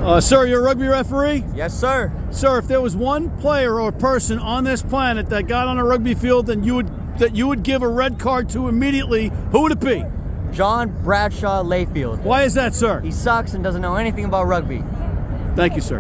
Sir, you're a rugby referee? Yes, sir. Sir, if there was one player or person on this planet that got on a rugby field and that you would give a red card to immediately, who would it be? John Bradshaw Layfield. Why is that, sir? He sucks and doesn't know anything about rugby. Thank you, sir.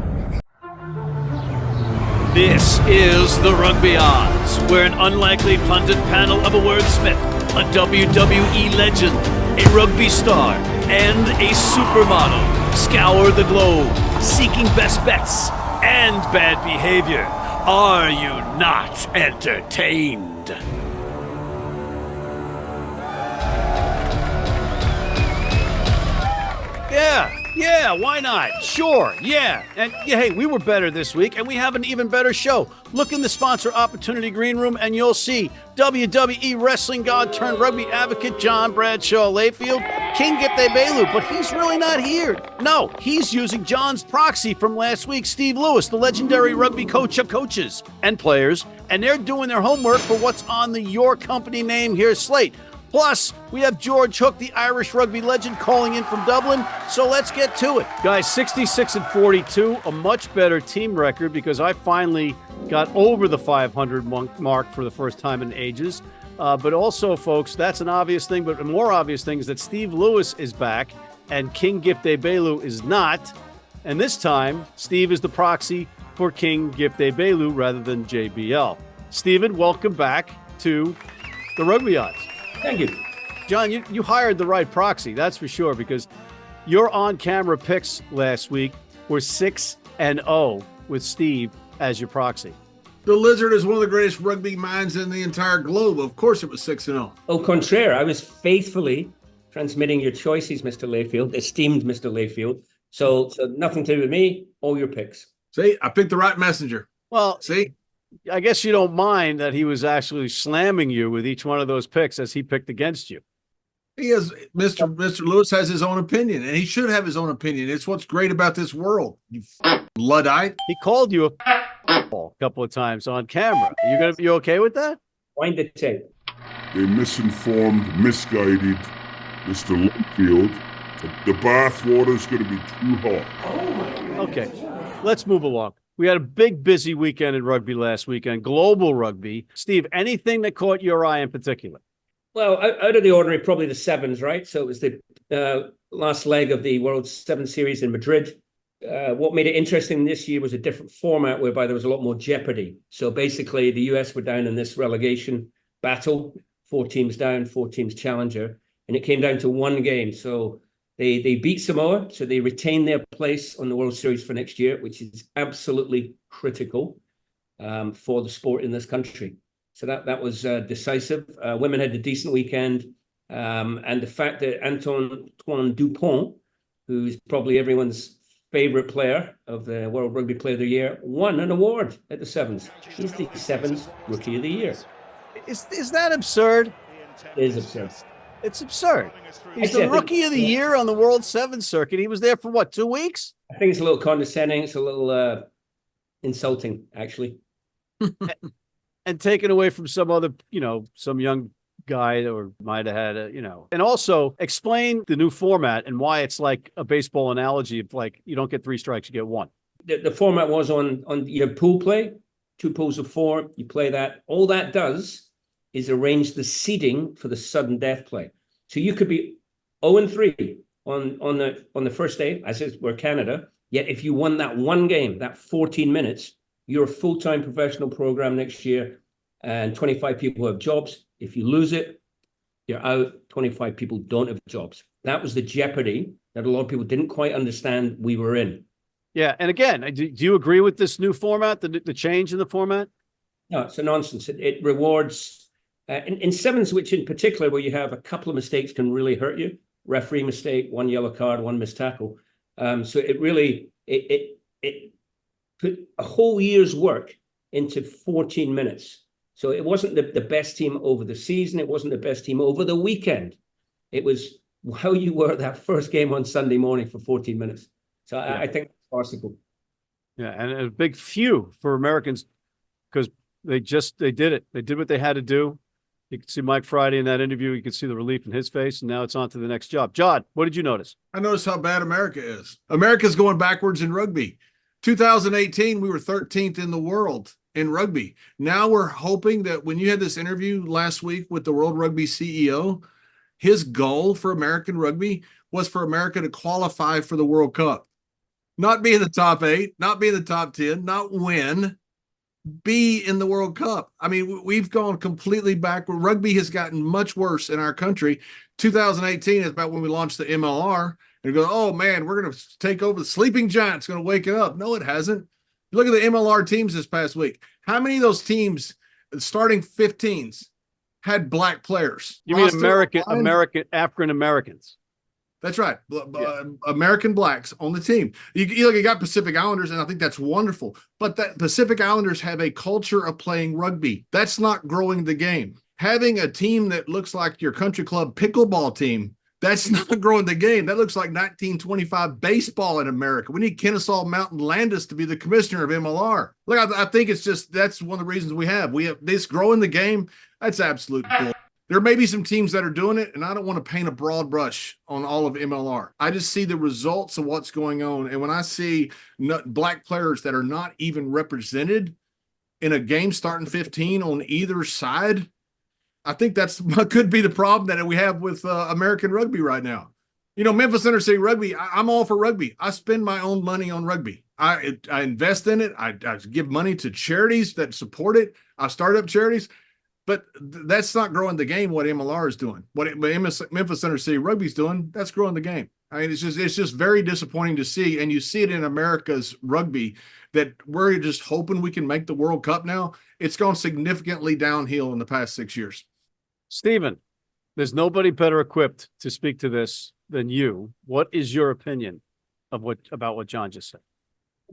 This is the Rugby Odds, where an unlikely pundit panel of a wordsmith, a WWE legend, a rugby star, and a supermodel scour the globe, seeking best bets and bad behavior. Are you not entertained? Yeah, why not? Sure, yeah. And yeah, hey, we were better this week, and we have an even better show. Look in the sponsor opportunity green room, and you'll see WWE wrestling god turned rugby advocate John Bradshaw Layfield, King Gift Egbelu, but he's really not here. No, he's using John's proxy from last week, Steve Lewis, the legendary rugby coach of coaches and players, and they're doing their homework for what's on the Your Company Name Here slate. Plus, we have George Hook, the Irish rugby legend, calling in from Dublin, so let's get to it. Guys, 66-42, a much better team record because I finally got over the 500 mark for the first time in ages. But also, folks, that's an obvious thing, but a more obvious thing is that Steve Lewis is back and King Gift Egbelu is not. And this time, Steve is the proxy for King Gift Egbelu rather than JBL. Stephen, welcome back to the Rugby Odds. Thank you. John, you hired the right proxy, that's for sure, because your on-camera picks last week were 6-0 with Steve as your proxy. The Lizard is one of the greatest rugby minds in the entire globe. Of course it was 6-0. Au contraire, I was faithfully transmitting your choices, Mr. Layfield, esteemed Mr. Layfield. So nothing to do with me, all your picks. See, I picked the right messenger. Well, see? I guess you don't mind that he was actually slamming you with each one of those picks as he picked against you. He has Mr. Lewis has his own opinion, and he should have his own opinion. It's what's great about this world. You Luddite. He called you a couple of times on camera. You okay with that? Wind the tape. They misinformed, misguided Mr. Layfield. The bath water's going to be too hot. Okay, let's move along. We had a big, busy weekend in rugby last weekend, global rugby. Steve, anything that caught your eye in particular? Well, out of the ordinary, probably the sevens, right? So it was the last leg of the World Seven Series in Madrid. What made it interesting this year was a different format whereby there was a lot more jeopardy. So basically, the US were down in this relegation battle, 4 teams down, 4 teams challenger, and it came down to one game. So They beat Samoa, so they retain their place on the World Series for next year, which is absolutely critical for the sport in this country. So that was decisive. Women had a decent weekend, and the fact that Antoine Dupont, who's probably everyone's favorite player of the World Rugby Player of the Year, won an award at the Sevens. He's the Sevens Rookie of the Year. Is that absurd? It is absurd. It's absurd. He's the Rookie of the Year on the World Seven circuit. He was there for what, 2 weeks? I think it's a little condescending. It's a little insulting, actually. And taken away from some other, some young guy or might have had And also explain the new format and why it's like a baseball analogy of like, you don't get 3 strikes, you get 1. The format was on your pool play, 2 pools of 4. You play that. All that does is arrange the seeding for the sudden death play. So you could be 0-3 on the first day, as is we're Canada. Yet if you won that one game, that 14 minutes, you're a full-time professional program next year, and 25 people have jobs. If you lose it, you're out. 25 people don't have jobs. That was the jeopardy that a lot of people didn't quite understand we were in. Yeah, and again, do you agree with this new format, the change in the format? No, it's a nonsense. It rewards. In sevens, which in particular, where you have a couple of mistakes can really hurt you. Referee mistake, 1 yellow card, 1 missed tackle. So it really, it put a whole year's work into 14 minutes. So it wasn't the best team over the season. It wasn't the best team over the weekend. It was how you were that first game on Sunday morning for 14 minutes. So yeah. I think it's farcical. Yeah, and a big few for Americans because they did it. They did what they had to do. You can see Mike Friday in that interview. You can see the relief in his face, and now it's on to the next job. John, what did you notice? I noticed how bad America is. America's going backwards in rugby. 2018, we were 13th in the world in rugby. Now we're hoping that when you had this interview last week with the World Rugby CEO, his goal for American rugby was for America to qualify for the World Cup. Not be in the top 8, not be in the top 10, not win, be in the World Cup. I mean, we've gone completely backward. Rugby has gotten much worse in our country. 2018 is about when we launched the MLR. And go, oh man, we're going to take over. The sleeping giant's going to wake it up. No, it hasn't. Look at the MLR teams this past week. How many of those teams, starting 15s, had black players? You mean African Americans? That's right. American blacks on the team. You got Pacific Islanders, and I think that's wonderful. But that Pacific Islanders have a culture of playing rugby. That's not growing the game. Having a team that looks like your country club pickleball team, that's not growing the game. That looks like 1925 baseball in America. We need Kennesaw Mountain Landis to be the commissioner of MLR. Look, I think it's just that's one of the reasons we have this growing the game. That's absolute bull. There may be some teams that are doing it, and I don't want to paint a broad brush on all of MLR. I just see the results of what's going on. And when I see black players that are not even represented in a game starting 15 on either side, I think that's could be the problem that we have with American rugby right now. You know, Memphis Inner City Rugby, I'm all for rugby. I spend my own money on rugby. I invest in it. I give money to charities that support it. I start up charities. But that's not growing the game, what MLR is doing. What Memphis Inner City Rugby is doing, that's growing the game. I mean, it's just very disappointing to see. And you see it in America's rugby that we're just hoping we can make the World Cup now. It's gone significantly downhill in the past 6 years. Stephen, there's nobody better equipped to speak to this than you. What is your opinion about what John just said?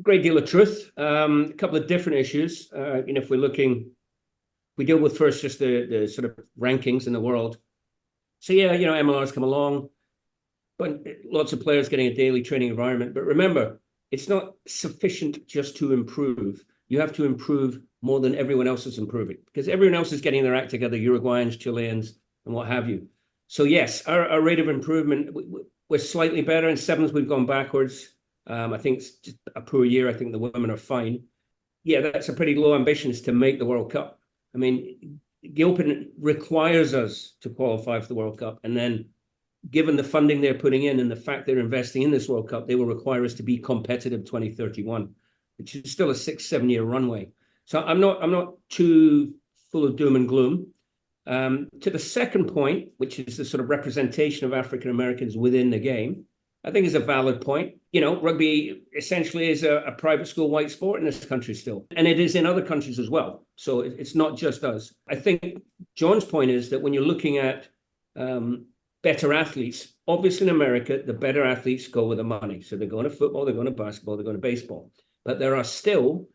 A great deal of truth. A couple of different issues. If we're looking, we deal with first just the sort of rankings in the world. So yeah, MLR's come along, but lots of players getting a daily training environment. But remember, it's not sufficient just to improve. You have to improve more than everyone else is improving, because everyone else is getting their act together, Uruguayans, Chileans, and what have you. So yes, our rate of improvement, we're slightly better. In sevens, we've gone backwards. I think it's just a poor year. I think the women are fine. Yeah, that's a pretty low ambition, is to make the World Cup. I mean, Gilpin requires us to qualify for the World Cup. And then given the funding they're putting in and the fact they're investing in this World Cup, they will require us to be competitive 2031, which is still a 6-7 year runway. So I'm not too full of doom and gloom. To the second point, which is the sort of representation of African Americans within the game, I think is a valid point. Rugby essentially is a private school white sport in this country still, and it is in other countries as well. So it's not just us. I think John's point is that when you're looking at better athletes, obviously in America, the better athletes go with the money. So they're going to football, they're going to basketball, they're going to baseball. But there are still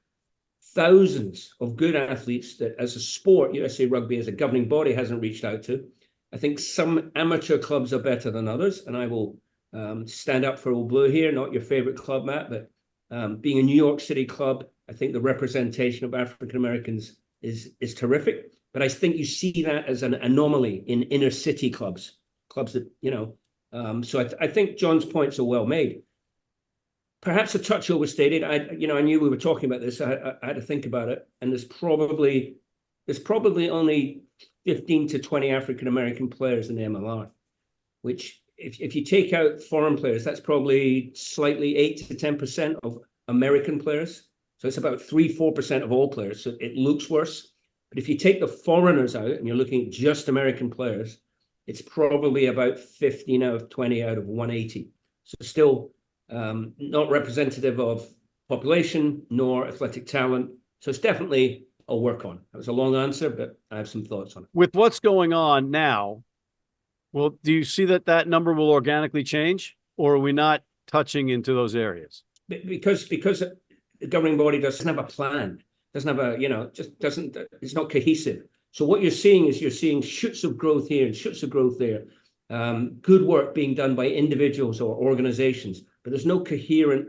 thousands of good athletes that as a sport, USA Rugby as a governing body hasn't reached out to. I think some amateur clubs are better than others, and I will stand up for Old Blue here, not your favorite club, Matt, but being a New York City club, I think the representation of African Americans is terrific. But I think you see that as an anomaly in inner city clubs that, so I think John's points are well made. Perhaps a touch overstated. I knew we were talking about this. I had to think about it, and there's probably only 15 to 20 African American players in the MLR, which if you take out foreign players, that's probably slightly 8 to 10% of American players. So it's about 3-4% of all players. So it looks worse. But if you take the foreigners out and you're looking at just American players, it's probably about 15 out of 20 out of 180. So still not representative of population nor athletic talent. So it's definitely a work on. That was a long answer, but I have some thoughts on it. With what's going on now, well, do you see that number will organically change, or are we not touching into those areas? Because the governing body doesn't have a plan, doesn't have it's not cohesive. So what you're seeing shoots of growth here and shoots of growth there. Good work being done by individuals or organizations, but there's no coherent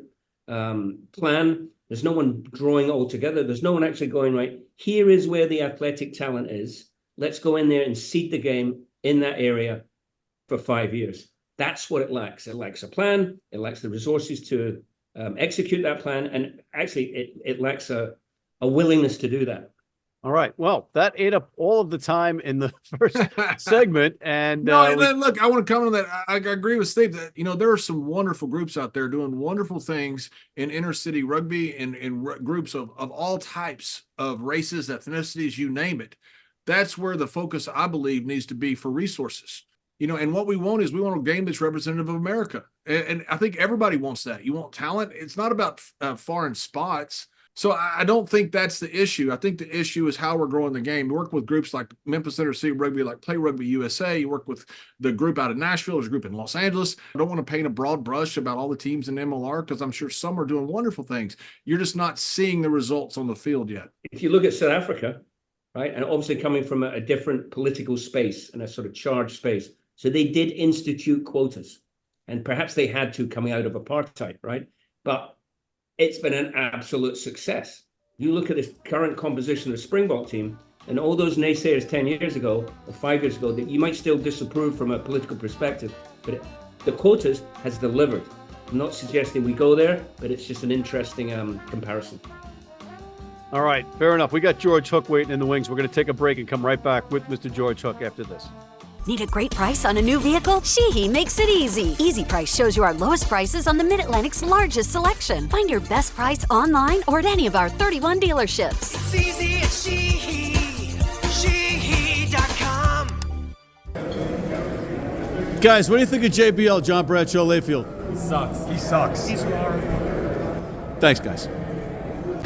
plan. There's no one drawing it all together. There's no one actually going, right, here is where the athletic talent is. let's go in there and seed the game in that area for 5 years. That's what it lacks. It lacks a plan. It lacks the resources to execute that plan. And actually, it lacks a willingness to do that. All right. Well, that ate up all of the time in the first segment. And look, I want to comment on that. I agree with Steve that, there are some wonderful groups out there doing wonderful things in inner city rugby and in groups of all types of races, ethnicities, you name it. That's where the focus, I believe, needs to be for resources. And what we want is we want a game that's representative of America. And I think everybody wants that. You want talent. It's not about foreign spots. So I don't think that's the issue. I think the issue is how we're growing the game. We work with groups like Memphis Inner City Rugby, like Play Rugby USA. You work with the group out of Nashville. There's a group in Los Angeles. I don't want to paint a broad brush about all the teams in MLR because I'm sure some are doing wonderful things. You're just not seeing the results on the field yet. If you look at South Africa, right, and obviously coming from a different political space and a sort of charged space, so they did institute quotas, and perhaps they had to coming out of apartheid, right? But it's been an absolute success. You look at this current composition of the Springbok team, and all those naysayers 10 years ago or 5 years ago that you might still disapprove from a political perspective, but the quotas has delivered. I'm not suggesting we go there, but it's just an interesting comparison. all right, fair enough. We got George Hook waiting in the wings. We're going to take a break and come right back with Mr. George Hook after this. Need a great price on a new vehicle? Sheehy makes it easy. Easy Price shows you our lowest prices on the Mid-Atlantic's largest selection. Find your best price online or at any of our 31 dealerships. It's easy at Sheehy. Sheehy.com. Guys, what do you think of JBL, John Bradshaw Layfield? He sucks. He sucks. Thanks, guys.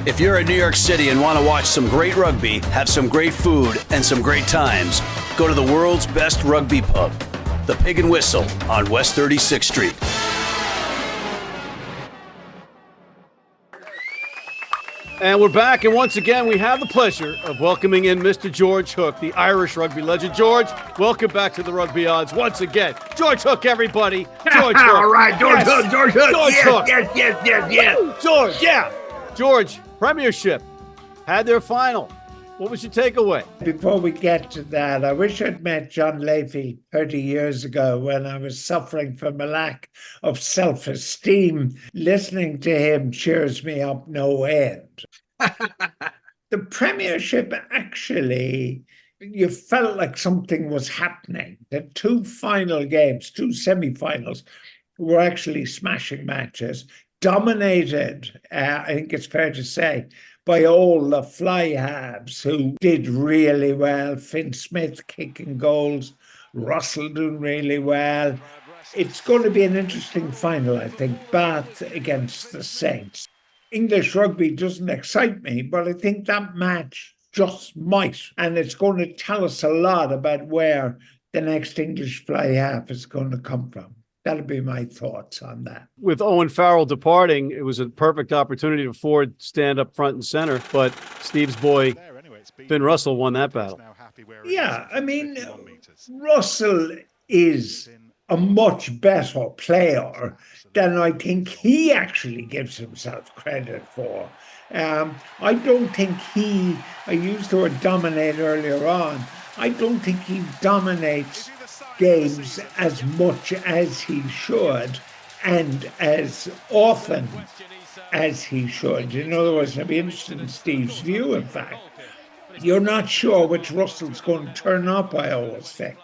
If you're in New York City and want to watch some great rugby, have some great food, and some great times, go to the world's best rugby pub, the Pig and Whistle on West 36th Street. And we're back, and once again, we have the pleasure of welcoming in Mr. George Hook, the Irish rugby legend. George, welcome back to the Rugby Odds once again. George Hook, everybody. George Hook. All right, George Yes. Hook, George Hook. George Yes, Hook. yes. George, yeah. George, Premiership had their final. What was your takeaway? Before we get to that, I wish I'd met John Layfield 30 years ago when I was suffering from a lack of self-esteem. Listening to him cheers me up no end. The Premiership, actually, you felt like something was happening. The two final games, two semi-finals, were actually smashing matches, dominated, I think it's fair to say, by all the fly halves who did really well. Finn Smith kicking goals, Russell doing really well. It's going to be an interesting final, I think, Bath against the Saints. English rugby doesn't excite me, but I think that match just might. And it's going to tell us a lot about where the next English fly half is going to come from. That'll be my thoughts on that. With Owen Farrell departing, it was a perfect opportunity for Ford stand up front and center, but Steve's boy, Finn Russell, won that battle. Yeah, I mean, Russell is a much better player than I think he actually gives himself credit for. I don't think I used the word dominate earlier on, I don't think he dominates games as much as he should and as often as he should. In other words, I'd be interested in Steve's view, in fact. You're not sure which Russell's going to turn up, I always think.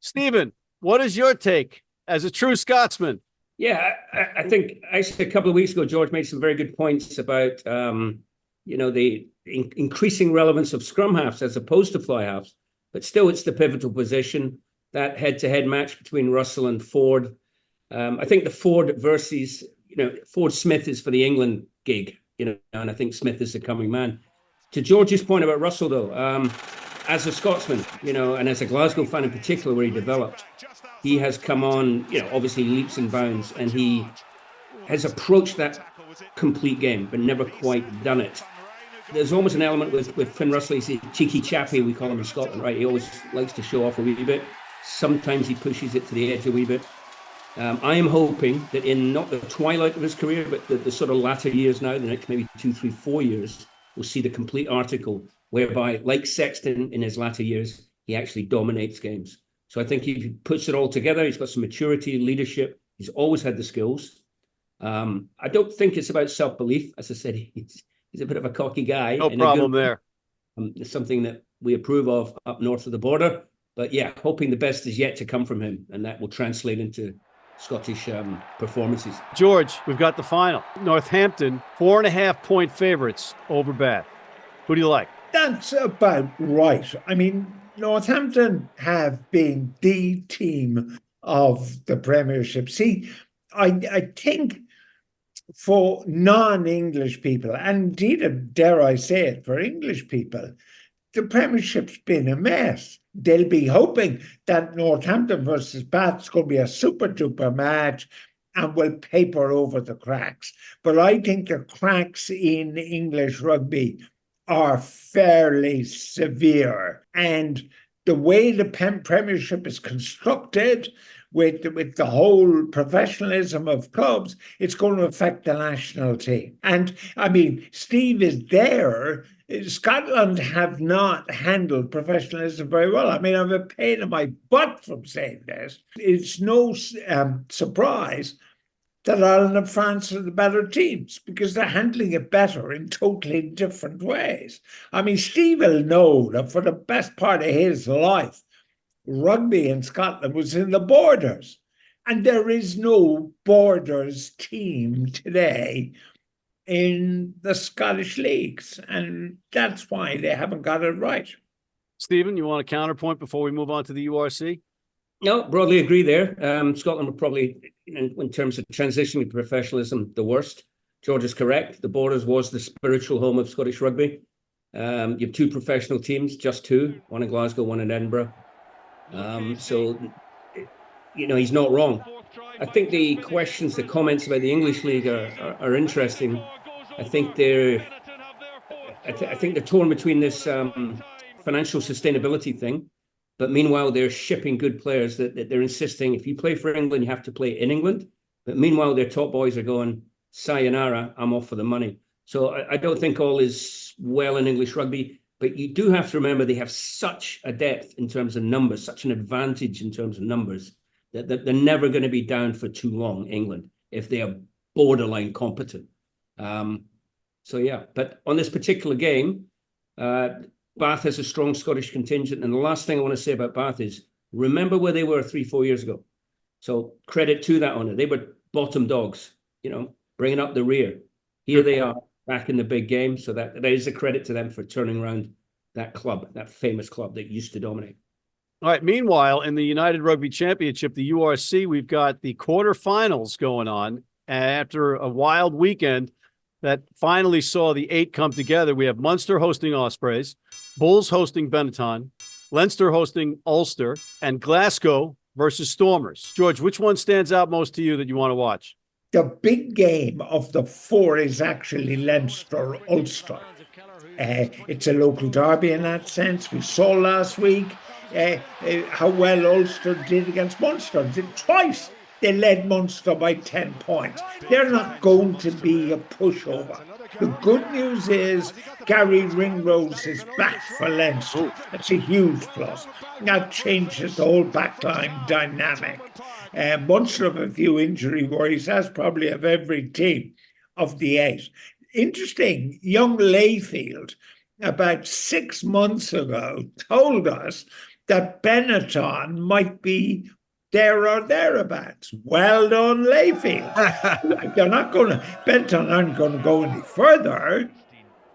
Stephen, what is your take as a true Scotsman? Yeah, I think actually a couple of weeks ago, George made some very good points about, the increasing relevance of scrum halves as opposed to fly halves. But still, it's the pivotal position. That head-to-head match between Russell and Ford. I think the Ford versus, Ford Smith is for the England gig, and I think Smith is the coming man. To George's point about Russell, though, as a Scotsman, and as a Glasgow fan in particular, where he developed, he has come on, obviously leaps and bounds, and he has approached that complete game, but never quite done it. There's almost an element with Finn Russell. He's a cheeky chappy, we call him in Scotland, right? He always likes to show off a wee bit. Sometimes he pushes it to the edge a wee bit. I am hoping that in not the twilight of his career, but the sort of latter years now, the next maybe 2, 3, 4 years, we'll see the complete article whereby, like Sexton in his latter years, he actually dominates games. So I think he puts it all together. He's got some maturity, leadership. He's always had the skills. I don't think it's about self-belief. As I said, he's a bit of a cocky guy. No problem there. It's something that we approve of up north of the border. But yeah, hoping the best is yet to come from him, and that will translate into Scottish performances. George, we've got the final. Northampton, 4.5-point favorites over Bath. Who do you like? That's about right. I mean, Northampton have been the team of the Premiership. See, I think for non-English people, and indeed, dare I say it, for English people, the Premiership's been a mess. They'll be hoping that Northampton versus Bath is going to be a super-duper match and will paper over the cracks. But I think the cracks in English rugby are fairly severe. And the way the Premiership is constructed, with the whole professionalism of clubs, it's going to affect the national team. And I mean, Steve is there. Scotland have not handled professionalism very well. I mean, I have a pain in my butt from saying this. It's no surprise that Ireland and France are the better teams because they're handling it better in totally different ways. I mean, Steve will know that for the best part of his life, rugby in Scotland was in the Borders. And there is no Borders team today in the Scottish leagues. And that's why they haven't got it right. Stephen, you want a counterpoint before we move on to the URC? No, broadly agree there. Scotland were probably, in terms of transitioning to professionalism, the worst. George is correct. The Borders was the spiritual home of Scottish rugby. You have two professional teams, just two, one in Glasgow, one in Edinburgh. So, he's not wrong. I think the questions, the comments about the English League are interesting. I think they're torn between this financial sustainability thing, but meanwhile they're shipping good players that they're insisting if you play for England, you have to play in England. But meanwhile, their top boys are going, sayonara, I'm off for the money. So I don't think all is well in English rugby. But you do have to remember they have such a depth in terms of numbers, such an advantage in terms of numbers, that they're never going to be down for too long, England, if they are borderline competent. So, yeah, but on this particular game, Bath has a strong Scottish contingent. And the last thing I want to say about Bath is remember where they were 3-4 years ago. So credit to that owner. They were bottom dogs, bringing up the rear. Here they are. Back in the big game, so that is a credit to them for turning around that club, that famous club that used to dominate. All right. Meanwhile, in the United Rugby Championship, the URC, we've got the quarterfinals going on. After a wild weekend that finally saw the 8 come together, we have Munster hosting Ospreys, Bulls hosting Benetton, Leinster hosting Ulster, and Glasgow versus Stormers. George, which one stands out most to you that you want to watch? The big game of the 4 is actually Leinster-Ulster. It's a local derby in that sense. We saw last week how well Ulster did against Munster. Twice they led Munster by 10 points. They're not going to be a pushover. The good news is Gary Ringrose is back for Leinster. That's a huge plus. That changes the whole backline dynamic. Munster have a few injury worries, as probably of every team of the 8. Interesting, young Layfield, about 6 months ago, told us that Benetton might be there or thereabouts. Well done, Layfield. Benetton aren't going to go any further,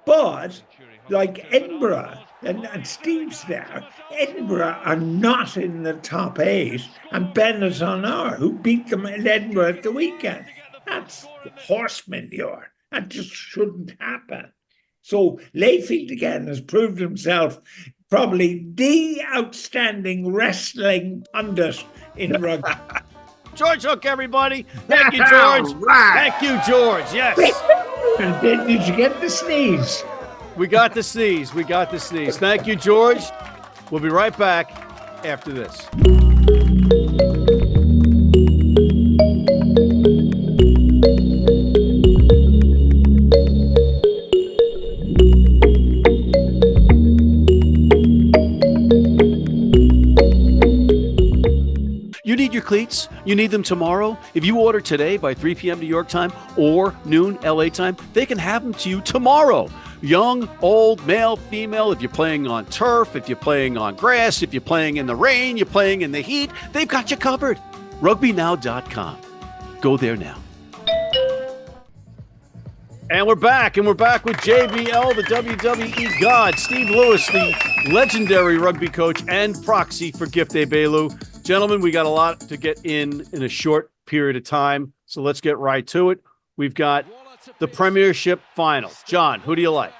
but like Edinburgh, and Steve's there, Edinburgh are not in the top 8, and Benetton are, who beat them in Edinburgh at the weekend. That's horse manure. That just shouldn't happen. So Layfield again has proved himself probably the outstanding wrestling pundit in rugby. George Hook, everybody. Thank you, George. Right. Thank you, George. Yes. And then did you get the sneeze? We got the sneeze. Thank you, George. We'll be right back after this. cleats? You need them tomorrow? If you order today by 3 p.m. New York time or noon LA time, they can have them to you tomorrow. Young, old, male, female, if you're playing on turf, if you're playing on grass, if you're playing in the rain, you're playing in the heat, they've got you covered. RugbyNow.com. Go there now. And we're back with JBL, the WWE god, Steve Lewis, the legendary rugby coach and proxy for Gift Egbelu. Gentlemen, we got a lot to get in a short period of time, so let's get right to it. We've got the Premiership final. John, who do you like?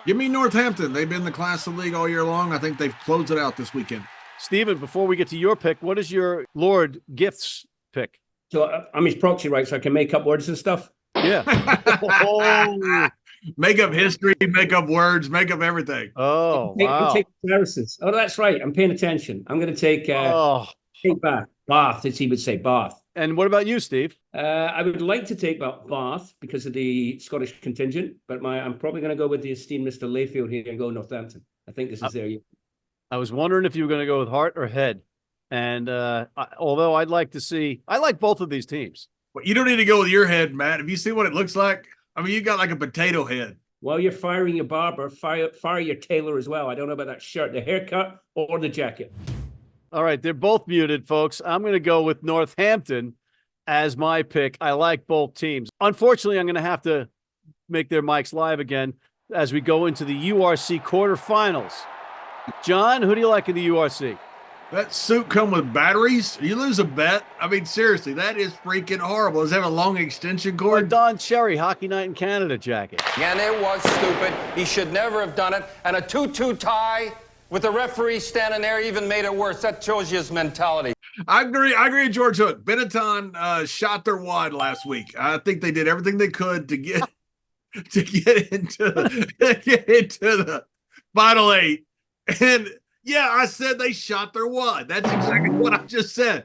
Give me Northampton. They've been the class of the league all year long. I think they've closed it out this weekend. Stephen, before we get to your pick, what is your Lord Gift's pick? So I'm his proxy, right? So I can make up words and stuff. Yeah. Make up history, make up words, make up everything. Oh, wow. I'm taking comparisons. Oh, that's right. I'm paying attention. I'm going to take Bath, as he would say, Bath. And what about you, Steve? I would like to take Bath because of the Scottish contingent, but I'm probably going to go with the esteemed Mr. Layfield here and go Northampton. I think this is their year. I was wondering if you were going to go with heart or head. And although I like both of these teams. Well, you don't need to go with your head, Matt. Have you seen what it looks like? I mean, you got like a potato head. While you're firing your barber, fire your tailor as well. I don't know about that shirt, the haircut, or the jacket. All right, they're both muted, folks. I'm going to go with Northampton as my pick. I like both teams. Unfortunately, I'm going to have to make their mics live again as we go into the URC quarterfinals. John, who do you like in the URC? That suit come with batteries? You lose a bet? I mean, seriously, that is freaking horrible. Does it have a long extension cord? Or Don Cherry, Hockey Night in Canada jacket. And it was stupid. He should never have done it. And a 2-2 tie with the referee standing there even made it worse. That shows you his mentality. I agree with George Hook. Benetton shot their wad last week. I think they did everything they could to get into the final eight. And yeah, I said they shot their wad. That's exactly what I just said.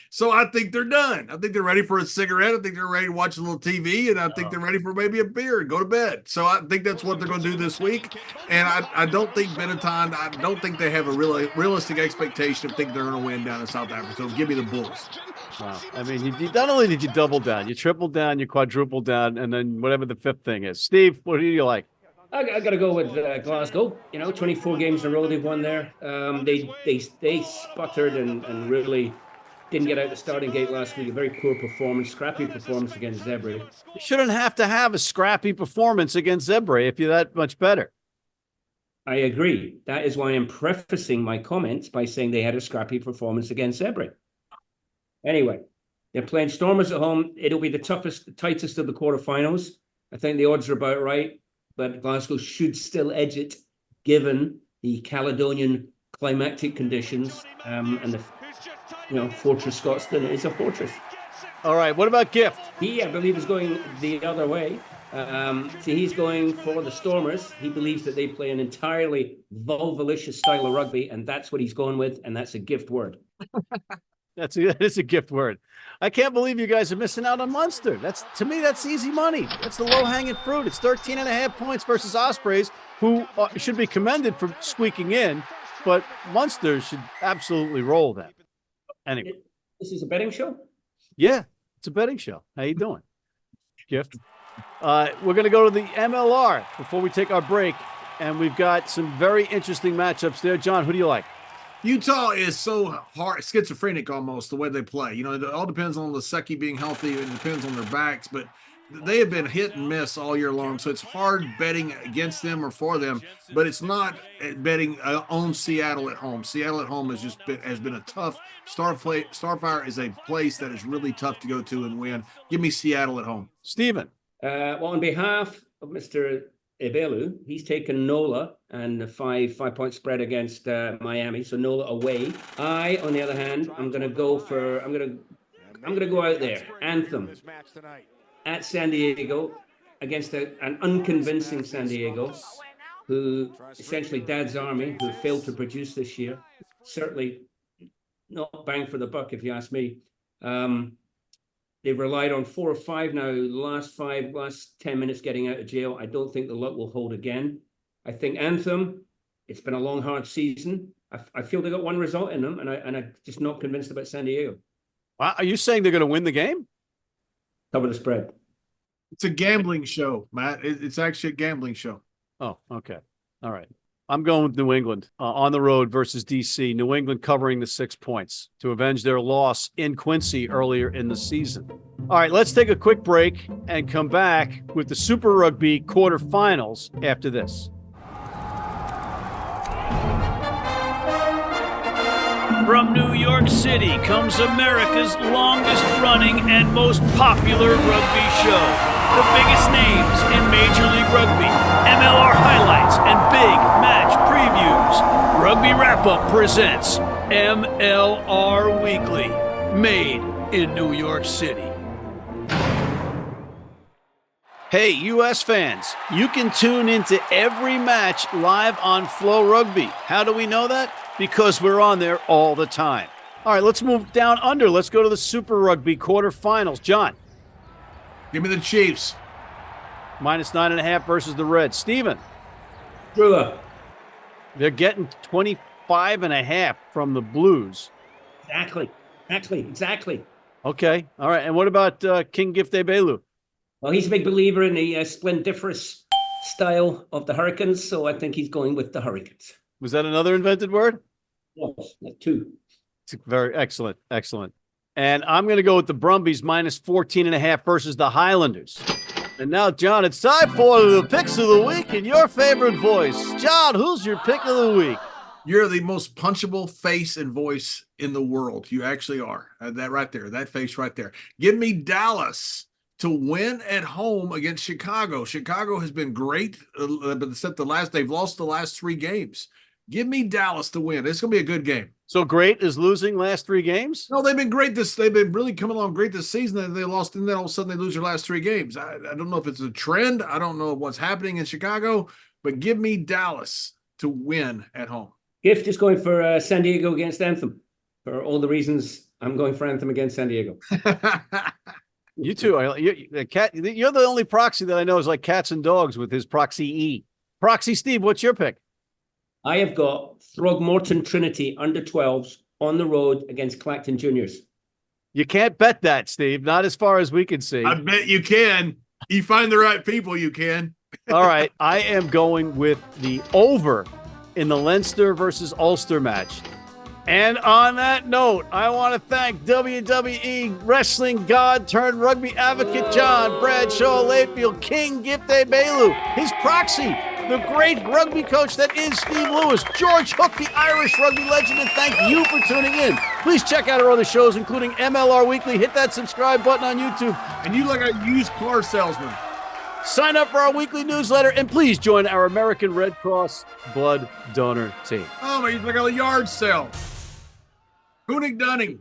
So I think they're done. I think they're ready for a cigarette. I think they're ready to watch a little TV, and I think they're ready for maybe a beer and go to bed. So I think that's what they're going to do this week. And I don't think Benetton, I don't think they have a really realistic expectation of thinking they're going to win down in South Africa. So give me the Bulls. Wow. I mean, you not only did you double down, you triple down, you quadruple down, and then whatever the fifth thing is. Steve, what do you like? I got to go with Glasgow. 24 games in a row they've won there. They sputtered and really didn't get out the starting gate last week. A very poor performance, scrappy performance against Zebre. You shouldn't have to have a scrappy performance against Zebre if you're that much better. I agree. That is why I'm prefacing my comments by saying they had a scrappy performance against Zebre. Anyway, they're playing Stormers at home. It'll be the tightest of the quarterfinals. I think the odds are about right. But Glasgow should still edge it, given the Caledonian climatic conditions and the Fortress Scotstoun is a fortress. All right, what about Gift? He, I believe, is going the other way. So he's going for the Stormers. He believes that they play an entirely vulvalicious style of rugby, and that's what he's going with, and that's a gift word. That is a gift word. I can't believe you guys are missing out on Munster. To me, that's easy money. That's the low-hanging fruit. It's 13.5 points versus Ospreys, who should be commended for squeaking in, but Munster should absolutely roll them. Anyway. This is a betting show? Yeah, it's a betting show. How you doing, Gift? We're going to go to the MLR before we take our break, and we've got some very interesting matchups there. John, who do you like? Utah is so hard, schizophrenic almost, the way they play. It all depends on Lasecki being healthy. It depends on their backs, but they have been hit and miss all year long. So it's hard betting against them or for them, but it's not betting on Seattle at home. Seattle at home has been a tough Starfire is a place that is really tough to go to and win. Give me Seattle at home. Stephen. Well, on behalf of Mr. Egbelu, he's taken NOLA and a five-point spread against Miami, so NOLA away. I, on the other hand, I'm going to go out there. Anthem at San Diego against an unconvincing San Diego, who essentially Dad's Army, who failed to produce this year. Certainly not bang for the buck, if you ask me. They've relied on 4 or 5 now, last 10 minutes getting out of jail. I don't think the luck will hold again. I think Anthem, it's been a long, hard season. I feel they got one result in them, and I'm just not convinced about San Diego. Are you saying they're going to win the game? Cover the spread. It's a gambling show, Matt. It's actually a gambling show. Oh, okay. All right. I'm going with New England on the road versus DC. New England covering the 6 points to avenge their loss in Quincy earlier in the season. All right, let's take a quick break and come back with the Super Rugby quarterfinals after this. From New York City comes America's longest running and most popular rugby show. The biggest names in Major League Rugby, MLR highlights, and big match previews. Rugby Wrap-Up presents MLR Weekly, made in New York City. Hey, U.S. fans, you can tune into every match live on Flow Rugby. How do we know that? Because we're on there all the time. All right, let's move down under. Let's go to the Super Rugby quarterfinals. John. Give me the Chiefs. -9.5 versus the Reds. Steven. Brewer. They're getting 25.5 from the Blues. Exactly. Okay. All right. And what about King Gift Egbelu? Well, he's a big believer in the splendiferous style of the Hurricanes, so I think he's going with the Hurricanes. Was that another invented word? Yes, two. It's very excellent. And I'm going to go with the Brumbies -14.5 versus the Highlanders. And now, John, it's time for the picks of the week in your favorite voice. John, who's your pick of the week? You're the most punchable face and voice in the world. You actually are. That right there, that face right there. Give me Dallas to win at home against Chicago. Chicago has been great, but except they've lost the last 3 games. Give me Dallas to win. It's going to be a good game. So great is losing last 3 games? No, they've been great. They've been really coming along great this season. And they lost, and then all of a sudden they lose their last 3 games. I don't know if it's a trend. I don't know what's happening in Chicago, but give me Dallas to win at home. Gift is going for San Diego against Anthem. For all the reasons, I'm going for Anthem against San Diego. You too. You're the only proxy that I know is like cats and dogs with his proxy E. Proxy Steve, what's your pick? I have got Throgmorton Trinity under 12s on the road against Clacton Juniors. You can't bet that, Steve. Not as far as we can see. I bet you can. You find the right people, you can. All right. I am going with the over in the Leinster versus Ulster match. And on that note, I want to thank WWE wrestling god turned rugby advocate John Bradshaw Layfield, King Gift Egbelu, his proxy, the great rugby coach that is Steve Lewis, George Hook, the Irish rugby legend, and thank you for tuning in. Please check out our other shows, including MLR Weekly. Hit that subscribe button on YouTube. And you like a used car salesman. Sign up for our weekly newsletter, and please join our American Red Cross blood donor team. Oh, man, he's like a yard sale. Koenig Dunning.